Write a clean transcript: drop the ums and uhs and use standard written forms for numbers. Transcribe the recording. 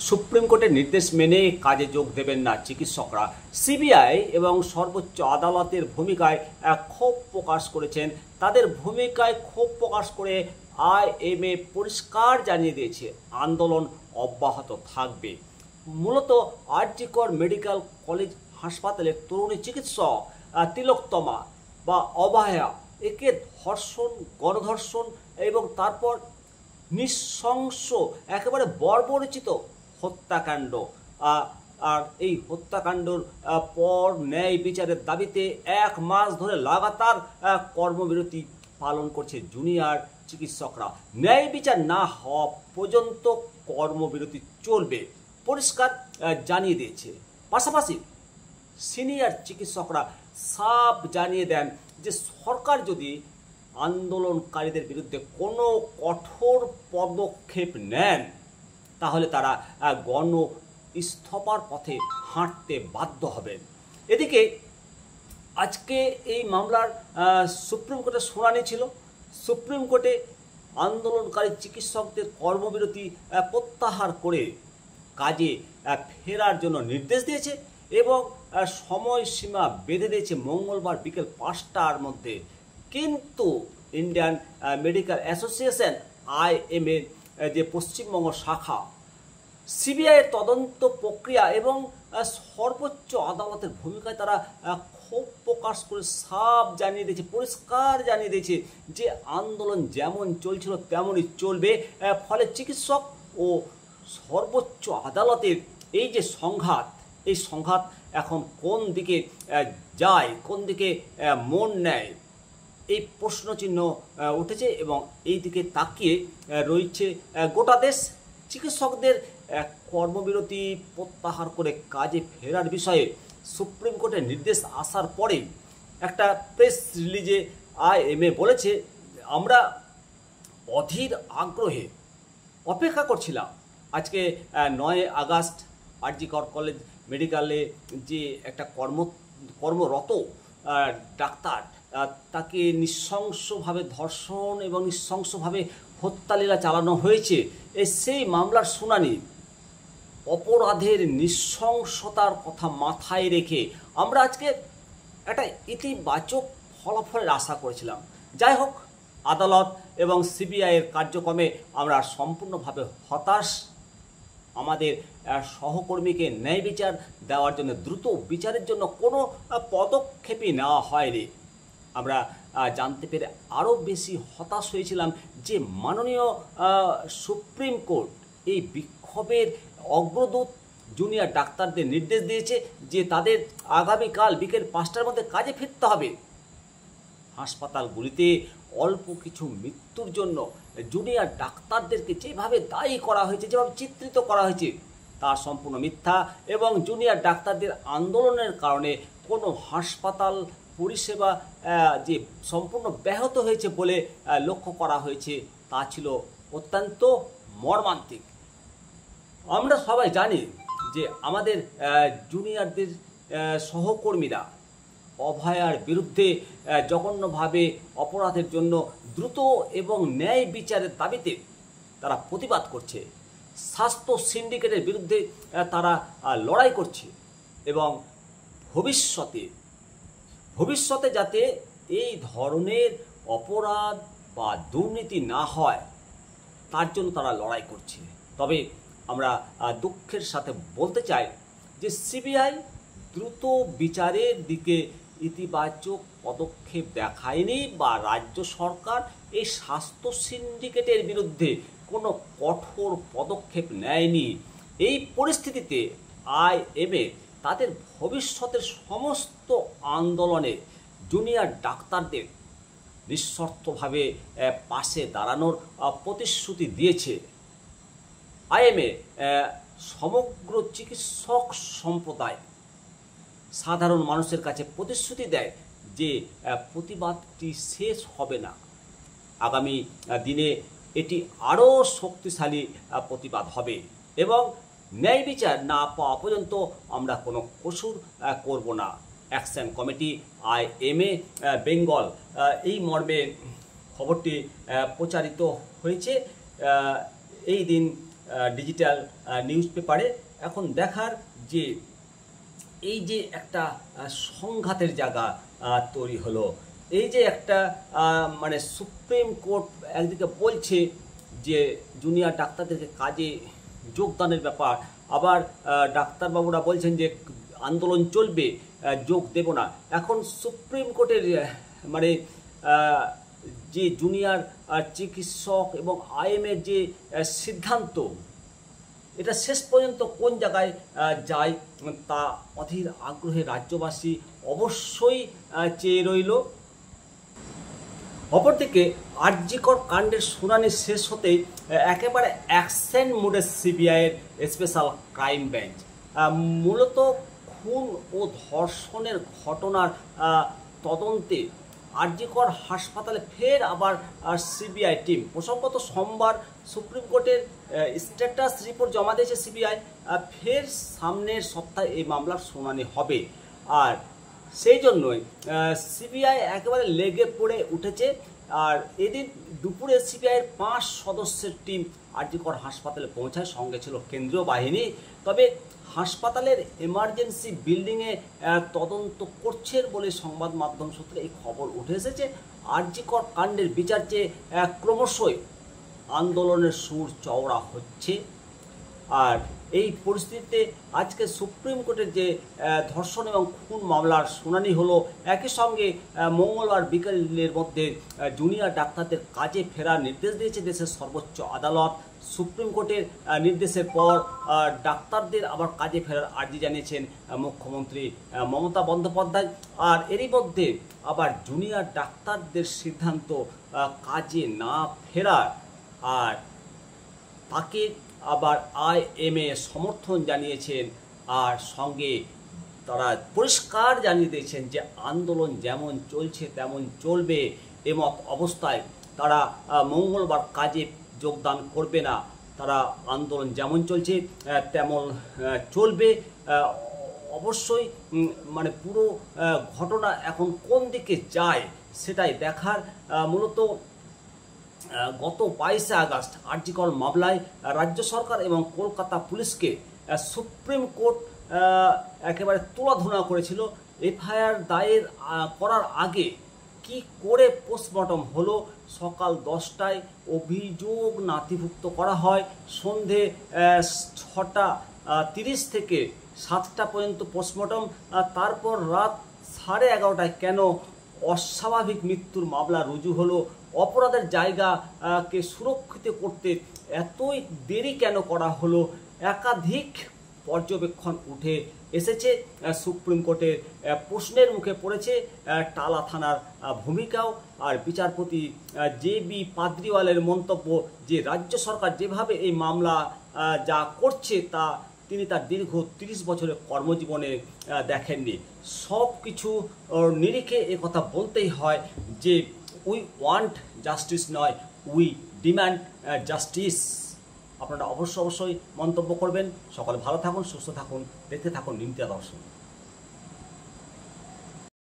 Supreme কোর্টের নির্দেশ মেনে কাজে যোগ দেবেন না চিকিৎসকরা। সিবিআই এবং সর্বোচ্চ আদালতের ভূমিকায় ক্ষোভ প্রকাশ করেছেন। তাদের ভূমিকায় ক্ষোভ প্রকাশ করে আইএমএ পরিষ্কার জানিয়ে দিয়েছে আন্দোলন অব্যাহত থাকবে। মূলত আরজি কর মেডিকেল কলেজ হাসপাতালের তরুণী চিকিৎসক তিলোত্তমা বা অভয়া একে ধর্ষণ, গণধর্ষণ এবং তারপর নৃশংস একেবারে বর্বরচিত হত্যাকাণ্ড। আর এই হত্যাকাণ্ডর পর ন্যায় বিচারের দাবিতে 1 মাস ধরে লাগাতার কর্মবিরতি পালন করছে জুনিয়র চিকিৎসকরা। ন্যায় বিচার না হওয়া পর্যন্ত কর্মবিরতি চলবে পরিষ্কার জানিয়ে দিয়েছে। পাশাপাশি সিনিয়র চিকিৎসকরা সাফ জানিয়ে দেন যে সরকার যদি আন্দোলনকারীদের বিরুদ্ধে কোনো কঠোর পদক্ষেপ নেন তাহলে তারা গণ ইস্তফার পথে হাঁটতে বাধ্য হবেন। এদিকে আজকে এই মামলার সুপ্রিম কোর্টে শুনানি ছিল। সুপ্রিম কোর্টে আন্দোলনকারী চিকিৎসকদের কর্মবিরতি প্রত্যাহার করে কাজে ফেরার জন্য নির্দেশ দিয়েছে এবং সময়সীমা বেঁধে দিয়েছে মঙ্গলবার বিকেল 5টার মধ্যে। কিন্তু ইন্ডিয়ান মেডিকেল অ্যাসোসিয়েশন আইএমএ যে পশ্চিমবঙ্গ শাখা সিবিআইয়ের তদন্ত প্রক্রিয়া এবং সর্বোচ্চ আদালতের ভূমিকায় তারা ক্ষোভ প্রকাশ করে সাফ জানিয়ে দিয়েছে, পরিষ্কার জানিয়ে দিয়েছে যে আন্দোলন যেমন চলছিল তেমনই চলবে। ফলে চিকিৎসক ও সর্বোচ্চ আদালতের এই যে সংঘাত, এই সংঘাত এখন কোন দিকে যায়, কোন দিকে মন নেয়, এই প্রশ্নচিহ্ন উঠেছে এবং এই দিকে তাকিয়ে রয়েছে গোটা দেশ। চিকিৎসকদের কর্মবিরতি প্রত্যাহার করে কাজে ফেরার বিষয়ে সুপ্রিম কোর্টের নির্দেশ আসার পরে একটা প্রেস রিলিজে আইএমএ বলেছে, আমরা অধীর আগ্রহে অপেক্ষা করছিলাম আজকে 9 আগস্ট আরজি কর কলেজ মেডিকেলে যে একটা কর্মরত ডাক্তার তাকে নৃশংসভাবে ধর্ষণ এবং নৃশংসভাবে হত্যালীলা চালানো হয়েছে, সেই মামলার শুনানি। অপরাধের নৃশংসতার কথা মাথায় রেখে আমরা আজকে একটা ইতিবাচক ফলাফলের আশা করেছিলাম। যাই হোক, আদালত এবং সিবিআইয়ের কার্যক্রমে আমরা সম্পূর্ণভাবে হতাশ। আমাদের সহকর্মীকে ন্যায় বিচার দেওয়ার জন্য, দ্রুত বিচারের জন্য কোনো পদক্ষেপই নেওয়া হয়নি। আমরা জানতে পেরে আরও বেশি হতাশ হয়েছিলাম যে মাননীয় সুপ্রিম কোর্ট এই বিক্ষোভের অগ্রদূত জুনিয়র ডাক্তারদের নির্দেশ দিয়েছে যে তাদের আগামীকাল বিকেল 5টার মধ্যে কাজে ফিরতে হবে। হাসপাতালগুলিতে অল্প কিছু মৃত্যুর জন্য জুনিয়র ডাক্তারদেরকে যেভাবে দায়ী করা হয়েছে, যেভাবে চিত্রিত করা হয়েছে তা সম্পূর্ণ মিথ্যা এবং জুনিয়র ডাক্তারদের আন্দোলনের কারণে কোনো হাসপাতাল পরিষেবা যে সম্পূর্ণ ব্যাহত হয়েছে বলে লক্ষ্য করা হয়েছে তা ছিল অত্যন্ত মর্মান্তিক। আমরা সবাই জানি যে আমাদের জুনিয়রদের সহকর্মীরা অভয়ার বিরুদ্ধে জঘন্যভাবে অপরাধের জন্য দ্রুত এবং ন্যায় বিচারের দাবিতে তারা প্রতিবাদ করছে। স্বাস্থ্য সিন্ডিকেটের বিরুদ্ধে তারা লড়াই করছে এবং ভবিষ্যতে যাতে এই ধরনের অপরাধ বা দুর্নীতি না হয় তার জন্য তারা লড়াই করছে। তবে আমরা দুঃখের সাথে বলতে চাই যে সিবিআই দ্রুত বিচারের দিকে ইতিবাচক পদক্ষেপ দেখায়নি বা রাজ্য সরকার এই স্বাস্থ্য সিন্ডিকেটের বিরুদ্ধে কোনো কঠোর পদক্ষেপ নেয়নি। এই পরিস্থিতিতে আইএমএ তাদের ভবিষ্যতের সমস্ত আন্দোলনে জুনিয়র ডাক্তারদের নিঃশর্তভাবে পাশে দাঁড়ানোর প্রতিশ্রুতি দিয়েছে। আইএমএ সমগ্র চিকিৎসক সম্প্রদায় সাধারণ মানুষের কাছে প্রতিশ্রুতি দেয় যে প্রতিবাদটি শেষ হবে না। আগামী দিনে এটি আরও শক্তিশালী প্রতিবাদ হবে এবং ন্যায় বিচার না পাওয়া পর্যন্ত আমরা কোনো কসুর করব না। অ্যাকশন কমিটি আইএমএ বেঙ্গল এই মর্মে খবরটি প্রচারিত হয়েছে। এই দিন ডিজিটাল নিউজ পেপারে। এখন দেখার যে এই যে একটা সংঘাতের জায়গা তৈরি হলো, এই যে একটা মানে সুপ্রিম কোর্ট একদিকে বলছে যে জুনিয়র ডাক্তারদেরকে কাজে যোগদানের ব্যাপার, আবার ডাক্তারবাবুরা বলছেন যে আন্দোলন চলবে, যোগ দেব না। এখন সুপ্রিম কোর্টের মানে যে জুনিয়র চিকিৎসক এবং আইএমের যে সিদ্ধান্ত, এটা শেষ পর্যন্ত কোন জায়গায় যায় তা অধীর আগ্রহে রাজ্যবাসী অবশ্যই চেয়ে রইল। অপরদিকে আরজিকর কাণ্ডের শুনানি শেষ হতেই একেবারে অ্যাকশন মোডে সিবিআইয়ের স্পেশাল ক্রাইম বেঞ্চ। মূলত খুন ও ধর্ষণের ঘটনার তদন্তে আরজিকর হাসপাতালে ফের আবার সিবিআই টিম। প্রসঙ্গত সোমবার সুপ্রিম কোর্টের স্ট্যাটাস রিপোর্ট জমা দিয়েছে সিবিআই। ফের সামনের সপ্তাহে এই মামলার শুনানি হবে, আর সেই জন্যই সিবিআই একেবারে লেগে পড়ে উঠেছে। আর এদিন দুপুরে সিবিআইয়ের 5 সদস্যের টিম আরজিকর হাসপাতালে পৌঁছায়, সঙ্গে ছিল কেন্দ্রীয় বাহিনী। তবে হাসপাতালের এমার্জেন্সি বিল্ডিংয়ে তদন্ত করছেন বলে সংবাদ মাধ্যম সূত্রে এই খবর উঠে এসেছে। আরজিকর কাণ্ডের বিচার চেয়ে ক্রমশই আন্দোলনের সুর চওড়া হচ্ছে। আর এই পরিস্থিতিতে আজকে সুপ্রিম কোর্টের যে ধর্ষণ এবং খুন মামলার শুনানি হলো, একই সঙ্গে মঙ্গলবার বিকেলের মধ্যে জুনিয়র ডাক্তারদের কাজে ফেরার নির্দেশ দিয়েছে দেশের সর্বোচ্চ আদালত। সুপ্রিম কোর্টের নির্দেশের পর ডাক্তারদের আবার কাজে ফেরার আর্জি জানিয়েছেন মুখ্যমন্ত্রী মমতা বন্দ্যোপাধ্যায়। আর এরই মধ্যে আবার জুনিয়র ডাক্তারদের সিদ্ধান্ত কাজে না ফেরার, আর তাকে আবার আইএমএ সমর্থন জানিয়েছেন, আর সঙ্গে তারা পরিষ্কার জানিয়ে দিয়েছেন যে আন্দোলন যেমন চলছে তেমন চলবে। এমত অবস্থায় তারা মঙ্গলবার কাজে যোগদান করবে না, তারা আন্দোলন যেমন চলছে তেমন চলবে। অবশ্যই মানে পুরো ঘটনা এখন কোন দিকে যায় সেটাই দেখার। মূলত গত 22 আগস্ট আরজিকর মামলায় রাজ্য সরকার এবং কলকাতা পুলিশকে সুপ্রিম কোর্ট একেবারে তুলাধুনা করেছিল। এফআইআর দায়ের করার আগে কি করে পোস্টমর্টম হলো, সকাল 10টায় অভিযোগ নথিভুক্ত করা হয়, সন্ধে 6:30 থেকে 7টা পর্যন্ত পোস্টমর্টম, তারপর রাত 11:30টায় কেন অস্বাভাবিক মৃত্যুর মামলা রুজু হলো, অপরাধের জায়গাকে সুরক্ষিত করতে এতই দেরি কেন করা হলো, একাধিক পর্যবেক্ষণ উঠে এসেছে। সুপ্রিম কোর্টের প্রশ্নের মুখে পড়েছে টালা থানার ভূমিকাও। আর বিচারপতি জে.বি. পাদ্রিওয়ালের মন্তব্য যে রাজ্য সরকার যেভাবে এই মামলা যা করছে তা তিনি তার দীর্ঘ 30 বছরের কর্মজীবনে দেখেননি। সব কিছু নিরিখে কথা বলতেই হয় যে উই ওয়ান্ট জাস্টিস নয়, উই ডিম্যান্ড জাস্টিস। আপনারা অবশ্যই মন্তব্য করবেন। সকলে ভালো থাকুন, সুস্থ থাকুন, দেখতে থাকুন নিমতিয়া দর্শন।